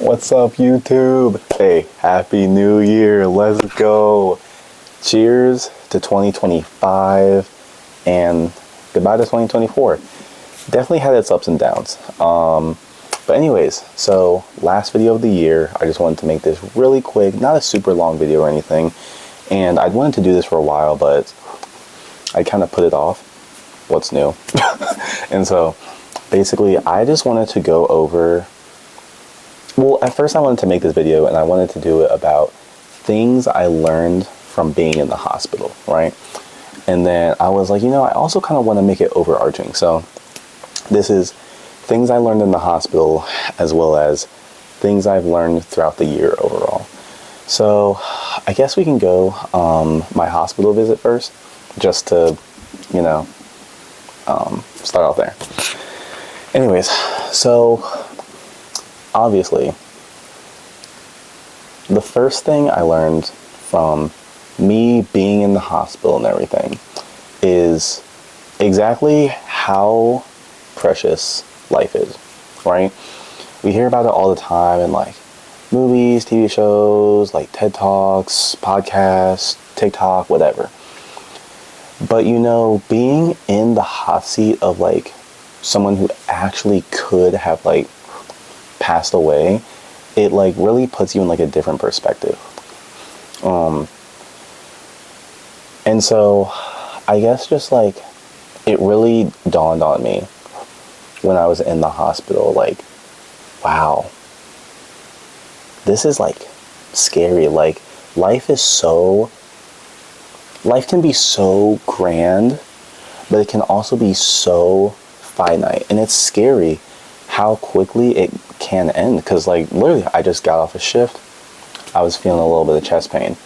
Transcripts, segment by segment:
What's up, YouTube? Hey, Happy New Year. Let's go. Cheers to 2025 and goodbye to 2024. Definitely had its ups and downs. But anyways, so last video of the year, I just wanted to make this really quick, not a super long video or anything. And I'd wanted to do this for a while, but I kind of put it off. What's new? And so basically, I just wanted to go over. Well, at first I wanted to make this video and I wanted to do it about things I learned from being in the hospital, right? And then I was like, I also kind of want to make it overarching. So this is things I learned in the hospital as well as things I've learned throughout the year overall. So I guess we can go my hospital visit first, just to, start off there. Anyways, so obviously, the first thing I learned from me being in the hospital and everything is exactly how precious life is, right? We hear about it all the time in like movies, TV shows, like TED Talks, podcasts, TikTok, whatever. But being in the hot seat of like someone who actually could have like passed away, it like really puts you in like a different perspective. And so I guess just like it really dawned on me when I was in the hospital, like, wow, this is like scary. Like life can be so grand, but it can also be so finite, and it's scary how quickly it can end. Because like literally I just got off a shift, I was feeling a little bit of chest pain.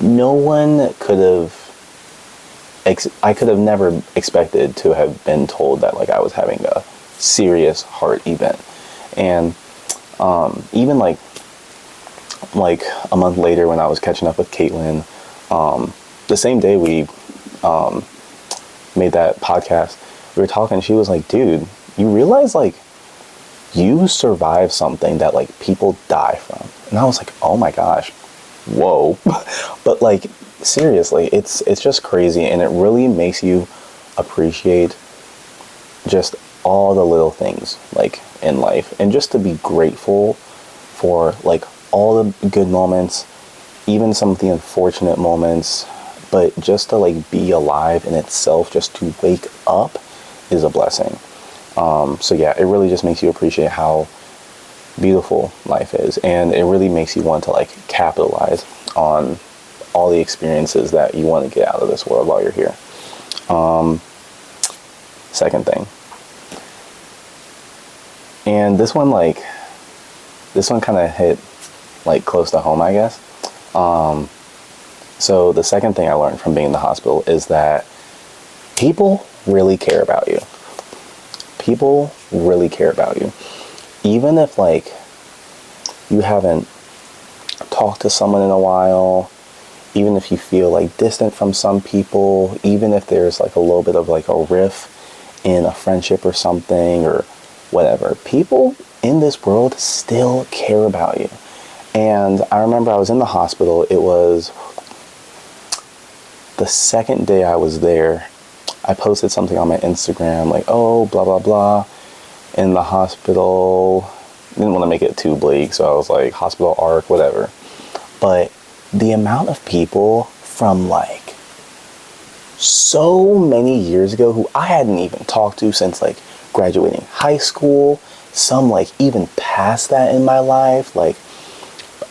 No one could have I could have never expected to have been told that like I was having a serious heart event. And even like a month later when I was catching up with Caitlin, the same day we made that podcast, we were talking, she was like, dude, you realize like you survived something that like people die from. And I was like, oh my gosh, whoa. But like seriously, it's just crazy, and it really makes you appreciate just all the little things like in life, and just to be grateful for like all the good moments, even some of the unfortunate moments. But just to like be alive in itself, just to wake up, is a blessing. So yeah, it really just makes you appreciate how beautiful life is, and it really makes you want to like capitalize on all the experiences that you want to get out of this world while you're here. Second thing, and this one kind of hit like close to home, I guess. So the second thing I learned from being in the hospital is that people really care about you. People really care about you. Even if like you haven't talked to someone in a while, even if you feel like distant from some people, even if there's like a little bit of like a rift in a friendship or something or whatever, people in this world still care about you. And I remember I was in the hospital. It was the second day I was there. I posted something on my Instagram like, oh, blah, blah, blah, in the hospital. Didn't want to make it too bleak, so I was like, hospital arc, whatever. But the amount of people from like so many years ago who I hadn't even talked to since like graduating high school, some like even past that in my life, like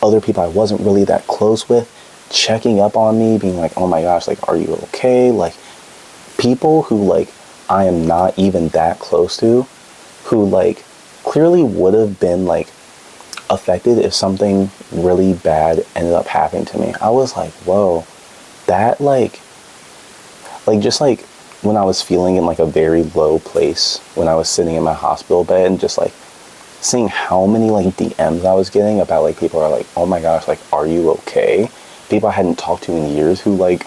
other people I wasn't really that close with, checking up on me, being like, oh my gosh, like, are you okay? Like people who like I am not even that close to, who like clearly would have been like affected if something really bad ended up happening to me. I was like, whoa, that like just like when I was feeling in like a very low place, when I was sitting in my hospital bed, and just like seeing how many like DMs I was getting about like people are like, oh my gosh, like, are you okay? People I hadn't talked to in years who like,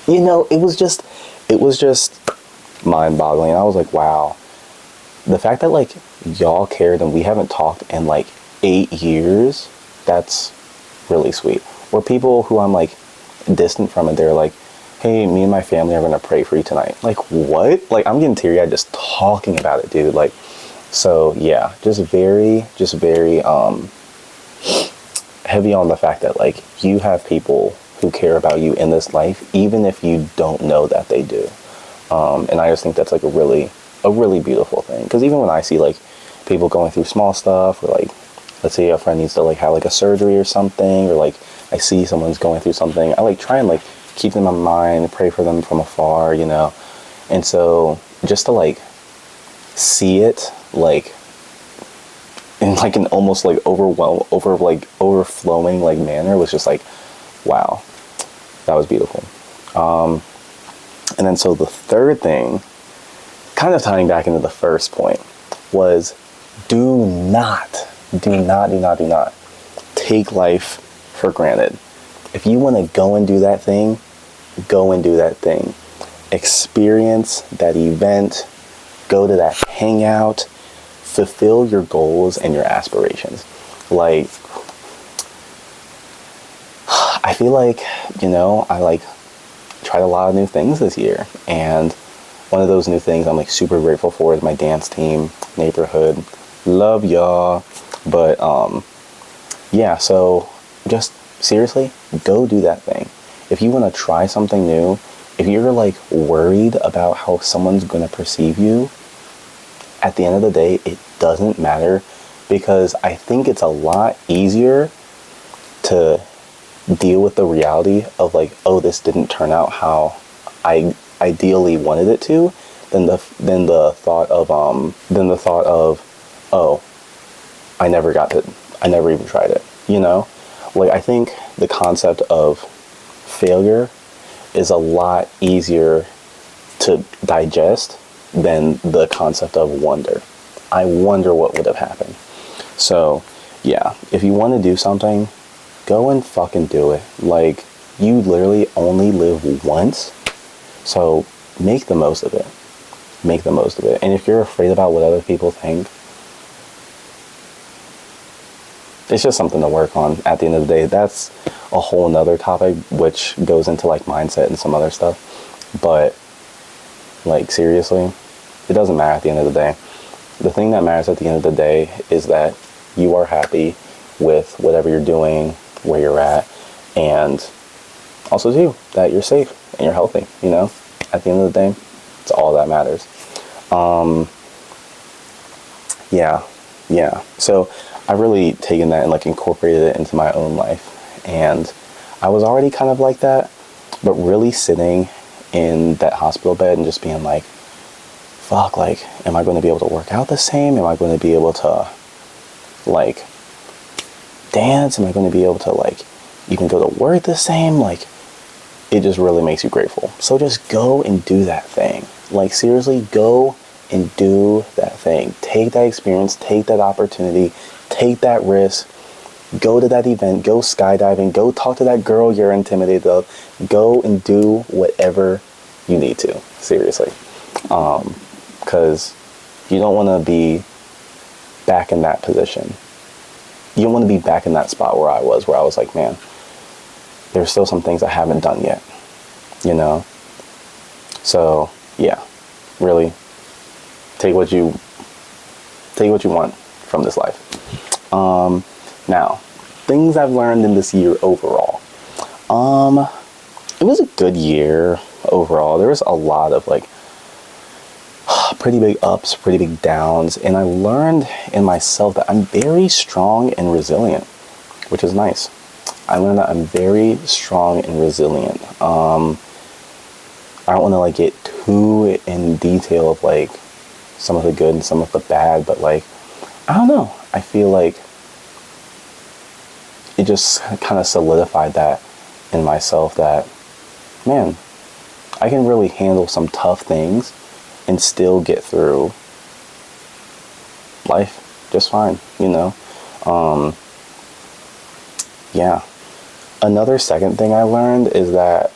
it was just mind-boggling. I was like, wow, the fact that like y'all cared and we haven't talked in like 8 years, that's really sweet. Or people who I'm like distant from and they're like, hey, me and my family are gonna pray for you tonight. Like, what? Like, I'm getting teary-eyed just talking about it, dude. Like, so yeah, just very heavy on the fact that like you have people who care about you in this life, even if you don't know that they do. And I just think that's like a really beautiful thing. Because even when I see like people going through small stuff, or like, let's say a friend needs to like have like a surgery or something, or like I see someone's going through something, I like try and like keep them in mind, pray for them from afar, you know. And so just to like see it like in like an almost like overflowing like manner was just like, wow, that was beautiful. And then so the third thing, kind of tying back into the first point, was do not take life for granted. If you want to go and do that thing, go and do that thing. Experience that event, go to that hangout, fulfill your goals and your aspirations. Like, I feel like, you know, I like tried a lot of new things this year, and one of those new things I'm like super grateful for is my dance team, neighborhood. Love y'all. But yeah, so just seriously, go do that thing. If you want to try something new, if you're like worried about how someone's going to perceive you, at the end of the day, it doesn't matter, because I think it's a lot easier to deal with the reality of like, oh, this didn't turn out how I ideally wanted it to, than the thought of oh, I never even tried it, you know? Like, I think the concept of failure is a lot easier to digest than the concept of wonder. I wonder what would have happened. So yeah, if you want to do something, go and fucking do it. Like, you literally only live once, so make the most of it. Make the most of it. And if you're afraid about what other people think, it's just something to work on. At the end of the day, that's a whole nother topic, which goes into like mindset and some other stuff. But like, seriously, it doesn't matter at the end of the day. The thing that matters at the end of the day is that you are happy with whatever you're doing, where you're at, and also too, that you're safe and you're healthy, you know? At the end of the day, it's all that matters. Yeah. So I've really taken that and like incorporated it into my own life. And I was already kind of like that, but really sitting in that hospital bed and just being like, fuck, like, am I going to be able to work out the same? Am I going to be able to like dance? Am I going to be able to like even go to work the same? Like, it just really makes you grateful. So just go and do that thing. Like, seriously, go and do that thing. Take that experience, take that opportunity, take that risk, go to that event, go skydiving, go talk to that girl you're intimidated of, go and do whatever you need to, seriously. Because you don't want to be back in that position. You don't want to be back in that spot where I was like, man, there's still some things I haven't done yet, you know? So yeah, really take what you want from this life. Now, things I've learned in this year overall. It was a good year overall. There was a lot of like pretty big ups, pretty big downs, and I learned in myself that I'm very strong and resilient, which is nice. I learned that I'm very strong and resilient. I don't want to like get too in detail of like some of the good and some of the bad, but like, I don't know. I feel like it just kind of solidified that in myself that, man, I can really handle some tough things and still get through life just fine, you know? Yeah. Another second thing I learned is that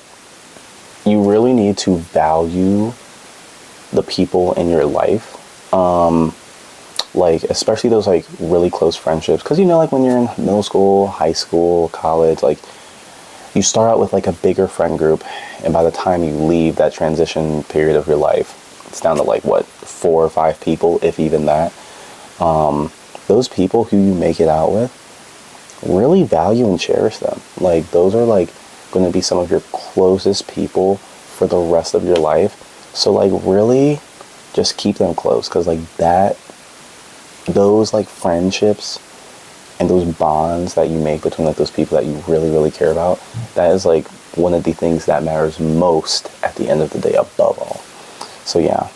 you really need to value the people in your life. Like, especially those, like, really close friendships. Because, you know, like, when you're in middle school, high school, college, like, you start out with, like, a bigger friend group. And by the time you leave that transition period of your life, it's down to, like, what, 4 or 5 people, if even that. Those people who you make it out with, really value and cherish them. Like, those are, like, going to be some of your closest people for the rest of your life. So, like, really just keep them close. Because, like, those, like, friendships and those bonds that you make between, like, those people that you really, really care about, that is, like, one of the things that matters most at the end of the day, above all. So, yeah.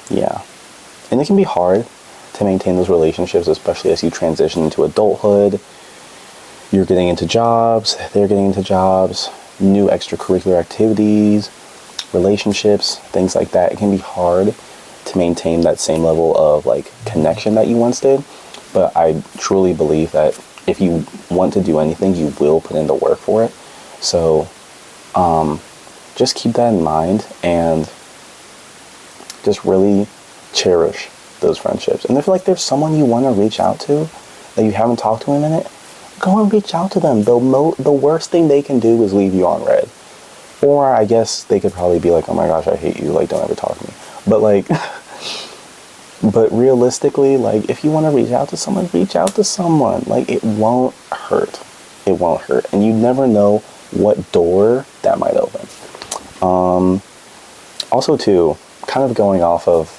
Yeah. And it can be hard to maintain those relationships, especially as you transition into adulthood. You're getting into jobs, they're getting into jobs, new extracurricular activities, relationships, things like that. It can be hard to maintain that same level of, like, connection that you once did. But I truly believe that if you want to do anything, you will put in the work for it. So just keep that in mind and just really cherish those friendships. And if, like, there's someone you want to reach out to that you haven't talked to in a minute, go and reach out to them. The worst thing they can do is leave you on red. Or I guess they could probably be like, oh my gosh, I hate you, like, don't ever talk to me. But, like, but realistically, like, if you want to reach out to someone, reach out to someone. Like, it won't hurt. It won't hurt. And you never know what door that might open. Also, too, kind of going off of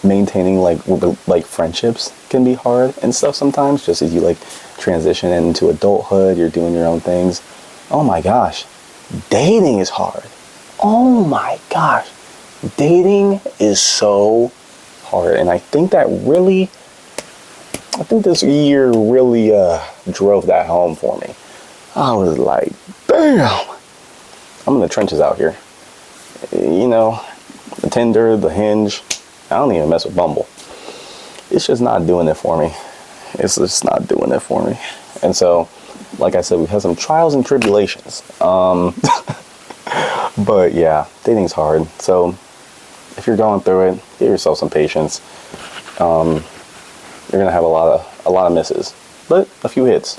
maintaining, like friendships can be hard and stuff sometimes, just as you, like, transition into adulthood, you're doing your own things. Oh my gosh, dating is hard. Oh my gosh, dating is so hard. And I think this year really drove that home for me. I was like, damn, I'm in the trenches out here. You know, the Tinder, the Hinge, I don't even mess with Bumble. It's just not doing it for me. It's just not doing it for me. And so, like I said, we've had some trials and tribulations. But yeah, dating's hard. So if you're going through it, give yourself some patience. You're gonna have a lot of misses, but a few hits,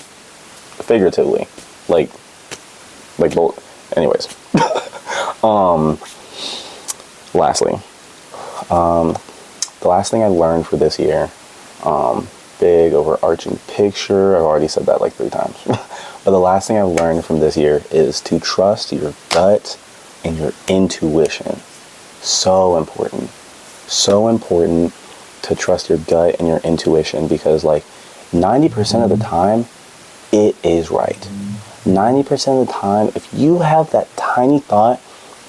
figuratively. Like, anyways. Lastly, the last thing I learned for this year, big overarching picture, I've already said that like 3 times, but the last thing I learned from this year is to trust your gut and your intuition. So important to trust your gut and your intuition, because, like, 90% of the time, it is right. 90% of the time, if you have that tiny thought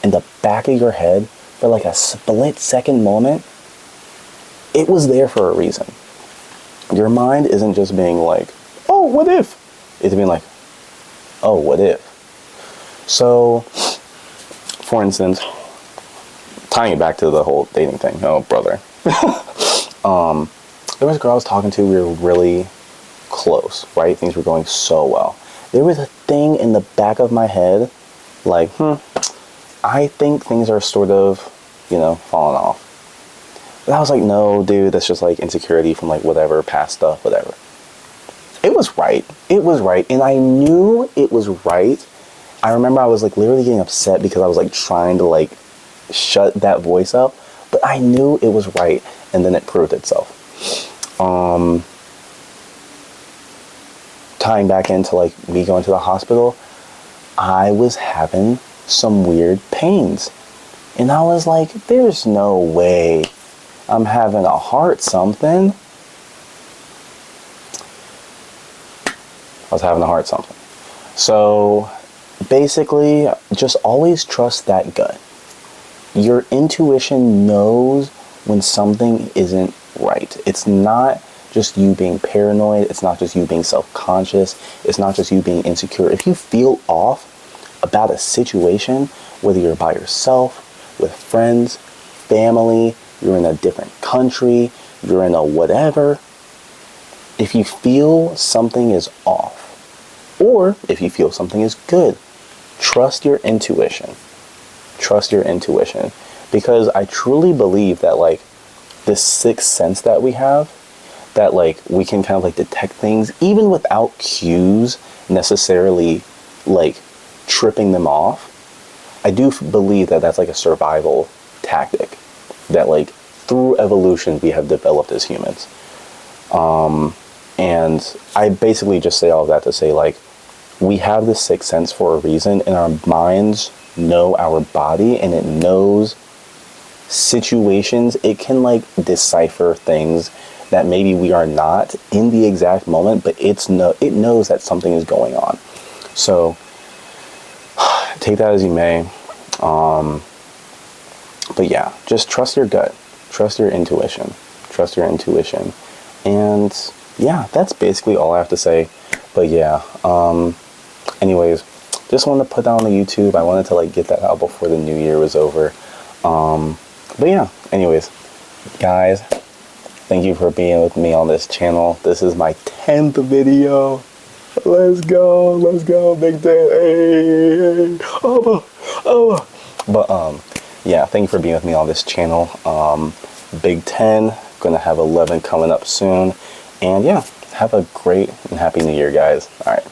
in the back of your head for, like, a split-second moment, it was there for a reason. Your mind isn't just being like, oh, what if? It's being like, oh, what if? So, for instance, tying it back to the whole dating thing, oh, brother. There was a girl I was talking to, we were really close, right? Things were going so well. There was a thing in the back of my head, like, I think things are sort of, falling off. But I was like, no, dude, that's just, like, insecurity from, like, whatever, past stuff, whatever. It was right. It was right. And I knew it was right. I remember I was, like, literally getting upset because I was, like, trying to, like, shut that voice up. But I knew it was right. And then it proved itself. Tying back into, like, me going to the hospital, I was having some weird pains. And I was like, there's no way I'm having a heart something. I was having a heart something. So basically, just always trust that gut. Your intuition knows when something isn't right. It's not just you being paranoid. It's not just you being self-conscious. It's not just you being insecure. If you feel off about a situation, whether you're by yourself, with friends, family, you're in a different country, you're in a whatever, if you feel something is off, or if you feel something is good, trust your intuition. Trust your intuition. because I truly believe that like this sixth sense that we have, that like we can kind of like detect things even without cues necessarily like tripping them off. I do believe that that's like a survival tactic that like through evolution we have developed as humans. And I basically just say all of that to say like we have this sixth sense for a reason, and our minds know our body and it knows situations. It can like decipher things that maybe we are not in the exact moment, but it knows that something is going on. So take that as you may. But yeah, just trust your gut, trust your intuition, and yeah, that's basically all I have to say. But yeah, anyways, just wanted to put that on the YouTube. I wanted to like get that out before the new year was over. But yeah, anyways, guys, thank you for being with me on this channel. This is my 10th video. Let's go, Big 10. Hey, oh. But yeah, thank you for being with me on this channel. Big 10, gonna have 11 coming up soon. And yeah, have a great and happy new year, guys. All right.